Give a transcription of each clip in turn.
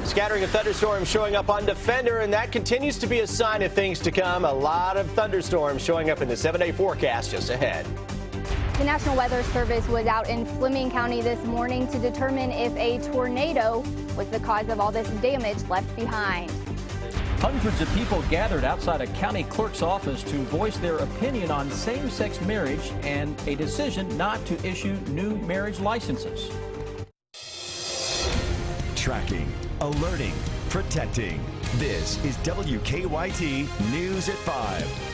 Scattering of thunderstorms showing up on Defender, and that continues to be a sign of things to come. A lot of thunderstorms showing up in the 7-day forecast just ahead. The National Weather Service was out in Fleming County this morning to determine if a tornado was the cause of all this damage left behind. Hundreds of people gathered outside a county clerk's office to voice their opinion on same-sex marriage and a decision not to issue new marriage licenses. Tracking, alerting, protecting. This is WKYT News at 5.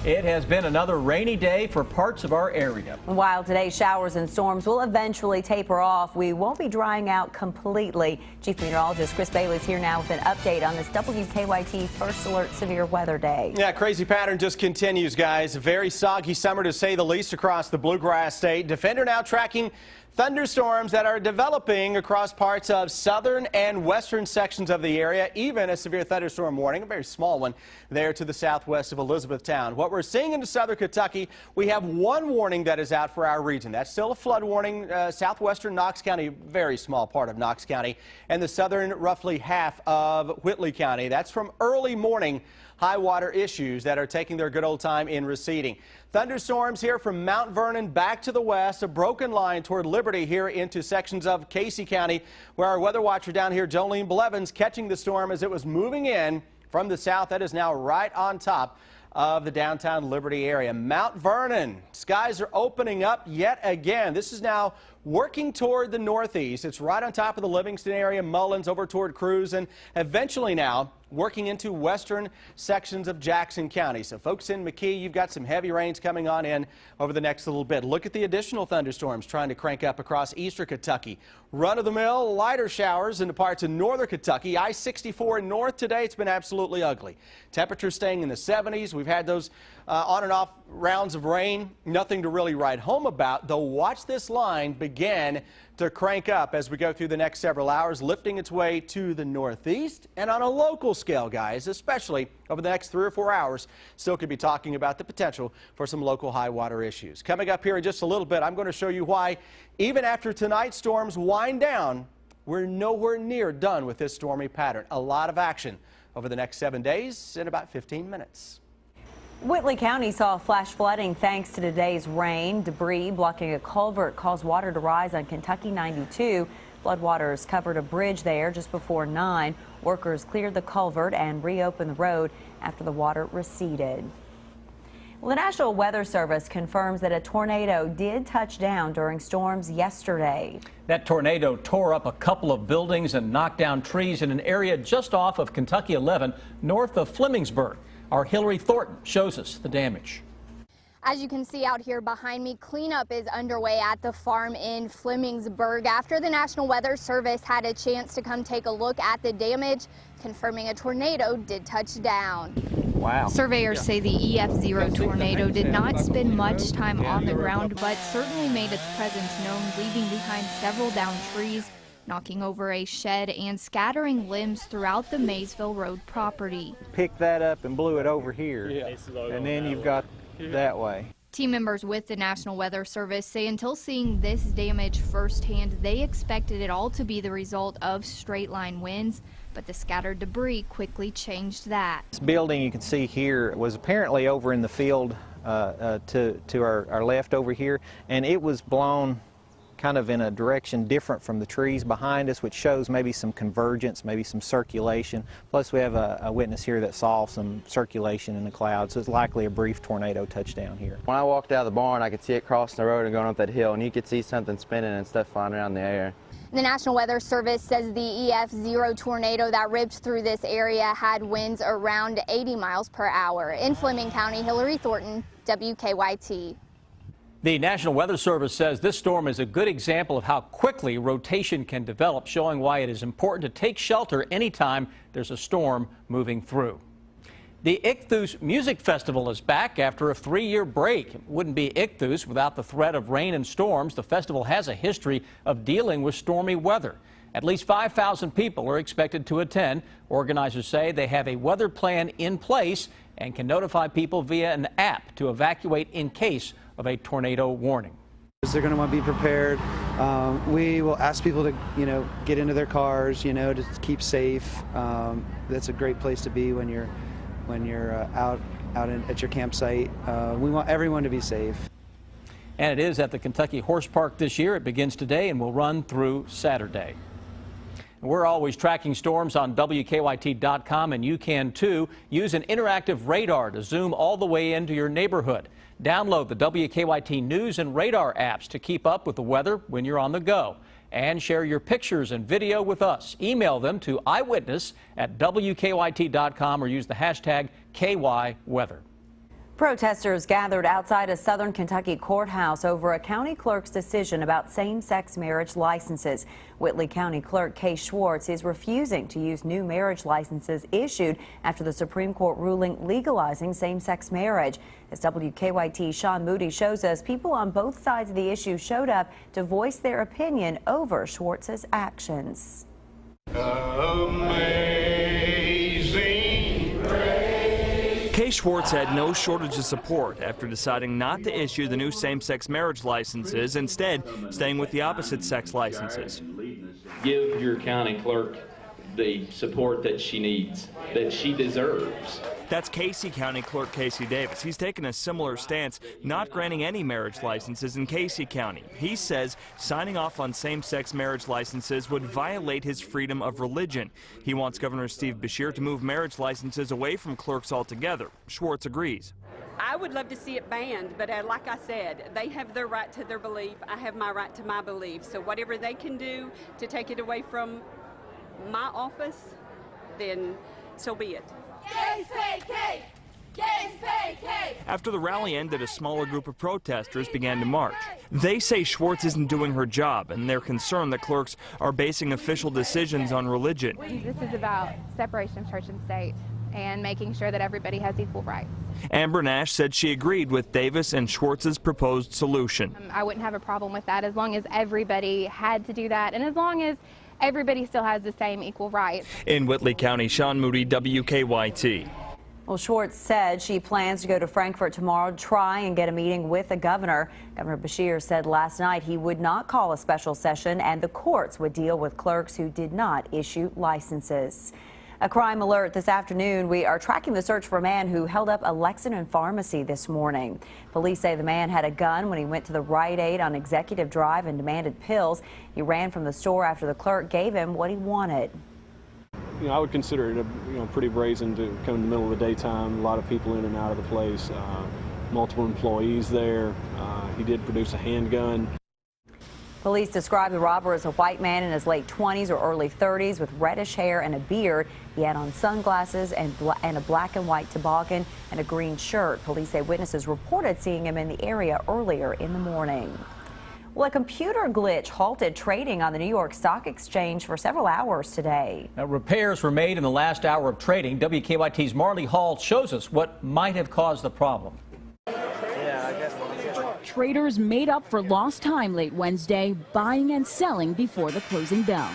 It has been another rainy day for parts of our area. While today's showers and storms will eventually taper off, we won't be drying out completely. Chief Meteorologist Chris Bailey is here now with an update on this WKYT First Alert Severe Weather Day. Yeah, crazy pattern just continues, guys. A very soggy summer to say the least across the Bluegrass State. Defender now tracking thunderstorms that are developing across parts of southern and western sections of the area. Even a severe thunderstorm warning, a very small one, there to the southwest of Elizabethtown. What we're seeing into southern Kentucky, we have one warning that is out for our region. That's still a flood warning. Southwestern Knox County, very small part of Knox County, and the southern roughly half of Whitley County. That's from early morning high water issues that are taking their good old time in receding. Thunderstorms here from Mount Vernon back to the west, a broken line toward Liberty here into sections of Casey County, where our weather watcher down here, Jolene Blevins, catching the storm as it was moving in from the south. That is now right on top of the downtown Liberty area. Mount Vernon, skies are opening up yet again. This is now working toward the northeast. It's right on top of the Livingston area, Mullins over toward Cruz, and eventually now working into western sections of Jackson County. So folks in McKee, you've got some heavy rains coming on in over the next little bit. Look at the additional thunderstorms trying to crank up across eastern Kentucky. Run-of-the-mill lighter showers into parts of northern Kentucky. I-64 north today, it's been absolutely ugly. Temperatures staying in the 70s. We've had those on and off rounds of rain. Nothing to really write home about, though. Watch this line begin to crank up as we go through the next several hours, lifting its way to the northeast. And on a local scale, guys, especially over the next 3 or 4 hours, still could be talking about the potential for some local high water issues. Coming up here in just a little bit, I'm going to show you why even after tonight's storms wind down, we're nowhere near done with this stormy pattern. A lot of action over the next 7 days in about 15 minutes. Whitley County saw flash flooding thanks to today's rain. Debris blocking a culvert caused water to rise on Kentucky 92. Floodwaters covered a bridge there just before 9. Workers cleared the culvert and reopened the road after the water receded. Well, the National Weather Service confirms that a tornado did touch down during storms yesterday. That tornado tore up a couple of buildings and knocked down trees in an area just off of Kentucky 11 north of Flemingsburg. Our Hillary Thornton shows us the damage. As you can see out here behind me, cleanup is underway at the farm in Flemingsburg after the National Weather Service had a chance to come take a look at the damage, confirming a tornado did touch down. Wow. Surveyors say the EF0 tornado did not spend much time on the ground, but certainly made its presence known, leaving behind several downed trees, knocking over a shed and scattering limbs throughout the Maysville Road property. Picked that up and blew it over here, and then you've got that way. Team members with the National Weather Service say until seeing this damage firsthand, they expected it all to be the result of straight line winds, but the scattered debris quickly changed that. This building you can see here was apparently over in the field to our left over here, and it was blown kind of in a direction different from the trees behind us, which shows maybe some convergence, maybe some circulation. Plus we have a witness here that saw some circulation in the clouds, so it's likely a brief tornado touchdown here. When I walked out of the barn, I could see it crossing the road and going up that hill, and you could see something spinning and stuff flying around in the air. The National Weather Service says the EF0 tornado that ripped through this area had winds around 80 miles per hour. In Fleming County, Hillary Thornton, WKYT. The National Weather Service says this storm is a good example of how quickly rotation can develop, showing why it is important to take shelter anytime there's a storm moving through. The Ichthus Music Festival is back after a 3-year break. It wouldn't be Ichthus without the threat of rain and storms. The festival has a history of dealing with stormy weather. At least 5,000 people are expected to attend. Organizers say they have a weather plan in place and can notify people via an app to evacuate in case of a tornado warning. They're going to want to be prepared We will ask people to, get into their cars, to keep safe. That's a great place to be when you're out at your campsite. We want everyone to be safe. And it is at the Kentucky Horse Park this year. It begins today and will run through Saturday. We're always tracking storms on WKYT.com, and you can too. Use an interactive radar to zoom all the way into your neighborhood. Download the WKYT News and Radar apps to keep up with the weather when you're on the go. And share your pictures and video with us. Email them to eyewitness@WKYT.com or use the hashtag KYWeather. Protesters gathered outside a Southern Kentucky courthouse over a county clerk's decision about same-sex marriage licenses. Whitley County Clerk Kay Schwartz is refusing to use new marriage licenses issued after the Supreme Court ruling legalizing same-sex marriage. As WKYT's Sean Moody shows us, people on both sides of the issue showed up to voice their opinion over Schwartz's actions. Amazing grace. Kay Schwartz had no shortage of support after deciding not to issue the new same-sex marriage licenses, instead staying with the opposite-sex licenses. Give your county clerk the support that she needs, that she deserves. That's Casey County Clerk Casey Davis. He's taken a similar stance, not granting any marriage licenses in Casey County. He says signing off on same-sex marriage licenses would violate his freedom of religion. He wants Governor Steve Beshear to move marriage licenses away from clerks altogether. Schwartz agrees. I would love to see it banned, but like I said, they have their right to their belief. I have my right to my belief. So whatever they can do to take it away from my office, then so be it. After the rally ended, a smaller group of protesters began to march. They say Schwartz isn't doing her job, and they're concerned that clerks are basing official decisions on religion. This is about separation of church and state and making sure that everybody has equal rights. Amber Nash said she agreed with Davis and Schwartz's proposed solution. I wouldn't have a problem with that as long as everybody had to do that and as long as everybody still has the same equal rights. In Whitley County, Sean Moody, WKYT. Well, Schwartz said she plans to go to Frankfort tomorrow to try and get a meeting with the governor. Governor Beshear said last night he would not call a special session and the courts would deal with clerks who did not issue licenses. A crime alert this afternoon. We are tracking the search for a man who held up a Lexington pharmacy this morning. Police say the man had a gun when he went to the Rite Aid on Executive Drive and demanded pills. He ran from the store after the clerk gave him what he wanted. I would consider it pretty brazen to come in the middle of the daytime. A lot of people in and out of the place, multiple employees there. He did produce a handgun. Police describe the robber as a white man in his late 20s or early 30s with reddish hair and a beard. He had on sunglasses and a black and white toboggan and a green shirt. Police say witnesses reported seeing him in the area earlier in the morning. Well, a computer glitch halted trading on the New York Stock Exchange for several hours today. Now, repairs were made in the last hour of trading. WKYT's Marley Hall shows us what might have caused the problem. Traders made up for lost time late Wednesday, buying and selling before the closing bell.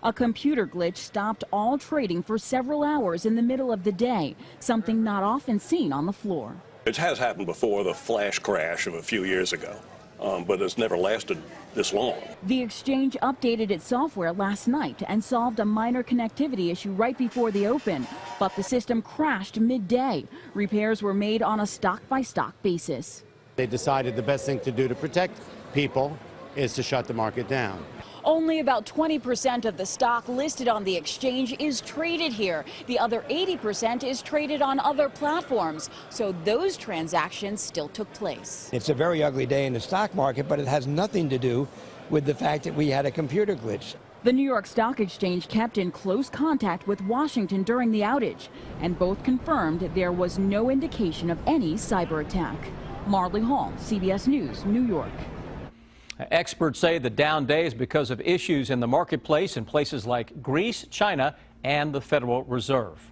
A computer glitch stopped all trading for several hours in the middle of the day, something not often seen on the floor. It has happened before, the flash crash of a few years ago, but it's never lasted this long. The exchange updated its software last night and solved a minor connectivity issue right before the open, but the system crashed midday. Repairs were made on a stock-by-stock basis. They decided the best thing to do to protect people is to shut the market down. Only about 20% of the stock listed on the exchange is traded here. The other 80% is traded on other platforms. So those transactions still took place. It's a very ugly day in the stock market, but it has nothing to do with the fact that we had a computer glitch. The New York Stock Exchange kept in close contact with Washington during the outage, and both confirmed there was no indication of any cyber attack. Marley Hall, CBS News, New York. Experts say the down day is because of issues in the marketplace in places like Greece, China, and the Federal Reserve.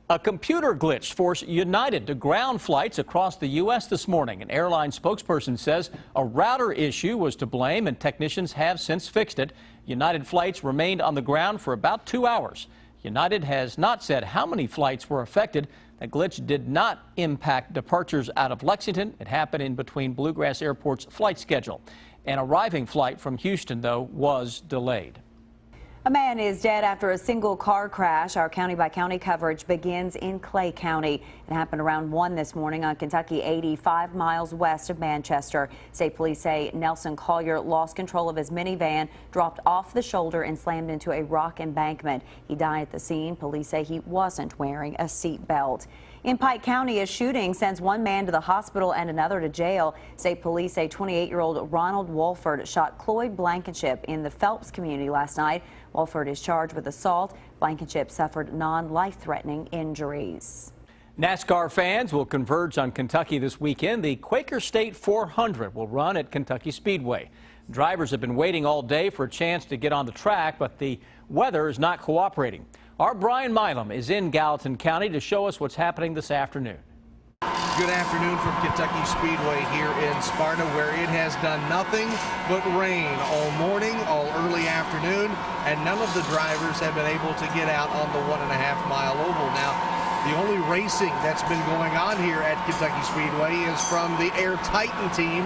A computer glitch forced United to ground flights across the U.S. this morning. An airline spokesperson says a router issue was to blame, and technicians have since fixed it. United flights remained on the ground for about 2 hours. United has not said how many flights were affected. That glitch did not impact departures out of Lexington. It happened in between Bluegrass Airport's flight schedule. An arriving flight from Houston, though, was delayed. A man is dead after a single car crash. Our county-by-county coverage begins in Clay County. It happened around 1 this morning on Kentucky 80, 5 miles west of Manchester. State police say Nelson Collier lost control of his minivan, dropped off the shoulder, and slammed into a rock embankment. He died at the scene. Police say he wasn't wearing a seat belt. In Pike County, a shooting sends one man to the hospital and another to jail. State police say 28-year-old Ronald Wolford shot Cloyd Blankenship in the Phelps community last night. Wolford is charged with assault. Blankenship suffered non-life-threatening injuries. NASCAR fans will converge on Kentucky this weekend. The Quaker State 400 will run at Kentucky Speedway. Drivers have been waiting all day for a chance to get on the track, but the weather is not cooperating. Our Brian Milam is in Gallatin County to show us what's happening this afternoon. Good afternoon from Kentucky Speedway here in Sparta, where it has done nothing but rain all morning, all early afternoon, and none of the drivers have been able to get out on the 1.5-mile oval. Now, the only racing that's been going on here at Kentucky Speedway is from the Air Titan team,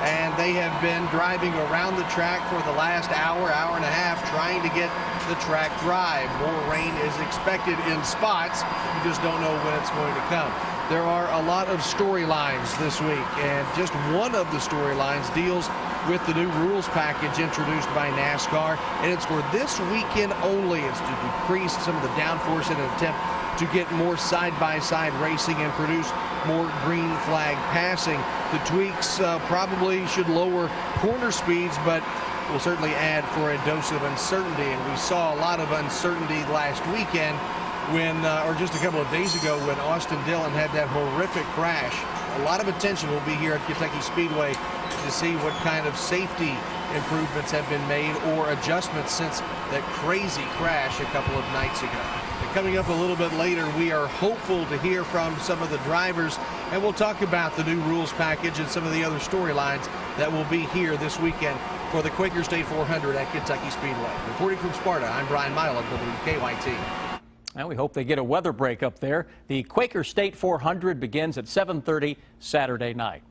and they have been driving around the track for the last hour, hour and a half, trying to get the track dry. More rain is expected in spots. You just don't know when it's going to come. There are a lot of storylines this week, and just one of the storylines deals with the new rules package introduced by NASCAR, and it's for this weekend only. It's to decrease some of the downforce in an attempt to get more side-by-side racing and produce more green flag passing. The tweaks probably should lower corner speeds, but will certainly add for a dose of uncertainty, and we saw a lot of uncertainty last weekend when, or just a couple of days ago, when Austin Dillon had that horrific crash. A lot of attention will be here at Kentucky Speedway to see what kind of safety improvements have been made or adjustments since that crazy crash a couple of nights ago. And coming up a little bit later, we are hopeful to hear from some of the drivers, and we'll talk about the new rules package and some of the other storylines that will be here this weekend for the Quaker State 400 at Kentucky Speedway. Reporting from Sparta, I'm Brian Milam, WKYT. And we hope they get a weather break up there. The Quaker State 400 begins at 7:30 Saturday night.